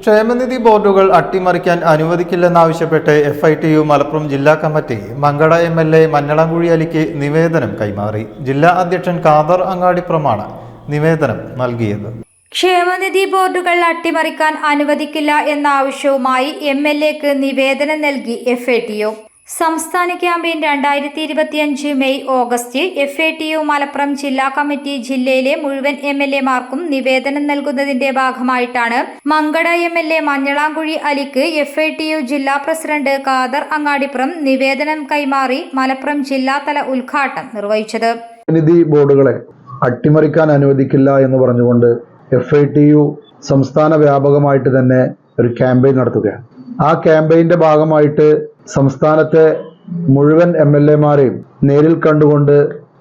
ക്ഷേമനിധി ബോർഡുകൾ അട്ടിമറിക്കാൻ അനുവദിക്കില്ലെന്നാവശ്യപ്പെട്ട് FITU മലപ്പുറം ജില്ലാ കമ്മിറ്റി മങ്കട MLA മഞ്ഞളാംകുഴി അലിക്ക് നിവേദനം കൈമാറി. ജില്ലാ അധ്യക്ഷൻ ഖാദർ അങ്ങാടിപ്പുറമാണ് നിവേദനം നൽകിയത്. ക്ഷേമനിധി ബോർഡുകൾ അട്ടിമറിക്കാൻ അനുവദിക്കില്ല എന്ന ആവശ്യവുമായി MLAക്ക് നിവേദനം നൽകി FITU. സംസ്ഥാന campaign 2025 May August FITU Malappuram ജില്ലാ കമ്മിറ്റി ജില്ലയിലെ മുഴുവൻ MLAമാർക്കും നിവേദനം നൽകുന്നതിന്റെ ഭാഗമായിട്ടാണ് മങ്കട MLA മഞ്ഞളാംകുഴി അലിക്ക് FITU ജില്ലാ പ്രസിഡന്റ് ഖാദർ അങ്ങാടിപ്പുറം നിവേദനം കൈമാറി മലപ്പുറം ജില്ലാതല ഉദ്ഘാടനം നിർവഹിച്ചത്. നിധി ബോർഡുകളെ അട്ടിമറിക്കാൻ അനുവദിക്കില്ല എന്ന് പറഞ്ഞുകൊണ്ട് FITU സംസ്ഥാന വ്യാപകമായിട്ട് തന്നെ ഒരു ക്യാമ്പയിൻ നടത്തുകയാണ്. ആ ക്യാമ്പയിന്റെ ഭാഗമായിട്ട് സംസ്ഥാനത്തെ മുഴുവൻ MLAമാരെയും നേരിൽ കണ്ടുകൊണ്ട്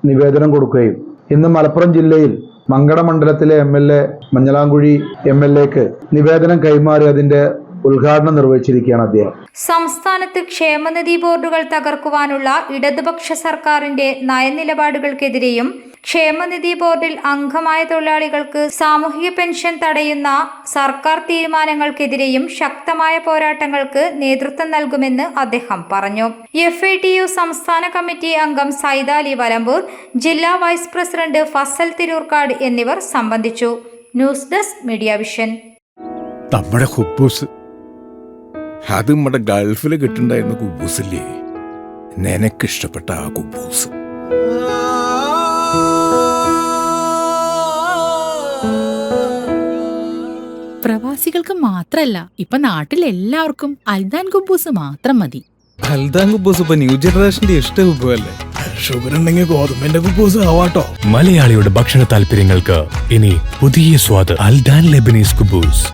നിവേദനം കൊടുക്കുകയും ഇന്ന് മലപ്പുറം ജില്ലയിൽ മങ്കട മണ്ഡലത്തിലെ MLA മഞ്ഞളാംകുഴി MLAക്ക് നിവേദനം കൈമാറി അതിന്റെ ഉദ്ഘാടനം നിർവഹിച്ചിരിക്കുകയാണ് അദ്ദേഹം. സംസ്ഥാനത്ത് ക്ഷേമനിധി ബോർഡുകൾ തകർക്കുവാനുള്ള ഇടതുപക്ഷ സർക്കാരിന്റെ നയനിലപാടുകൾക്കെതിരെയും ക്ഷേമനിധി ബോർഡിൽ അംഗമായ തൊഴിലാളികൾക്ക് സാമൂഹിക പെൻഷൻ തടയുന്ന സർക്കാർ തീരുമാനങ്ങൾക്കെതിരെയും ശക്തമായ പോരാട്ടങ്ങൾക്ക് നേതൃത്വം നൽകുമെന്ന് അദ്ദേഹം പറഞ്ഞു. FITU സംസ്ഥാന കമ്മിറ്റി അംഗം സൈദാലി വലമ്പൂർ, ജില്ലാ വൈസ് പ്രസിഡന്റ് ഫസൽ തിരൂർക്കാട് എന്നിവർ സംബന്ധിച്ചു. News desk media vision. നമ്മുടെ കുബൂസ് അത് നമ്മുടെ ഗൾഫിൽ കിട്ടുണ്ടായിരുന്ന കുബൂസില്ലേ, നിനക്കിഷ്ടപ്പെട്ട ആ കുബൂസ്. പ്രവാസികൾക്ക് മാത്രല്ല, ഇപ്പൊ നാട്ടിലെല്ലാവർക്കും അൽദാൻ കുബൂസ് മാത്രം മതി. അൽദാൻ കുബൂസ് ഇപ്പൊ ന്യൂ ജനറേഷന്റെ ഇഷ്ട കുബുവല്ലേ. ഷുഗർ ഉണ്ടെങ്കിൽ ഗോതമ്പിന്റെ കുബൂസ് ആവാട്ടോ. മലയാളിയുടെ ഭക്ഷണ താല്പര്യങ്ങൾക്ക് ഇനി പുതിയ സ്വാദ് അൽദാൻ ലെബനീസ് കുബൂസ്.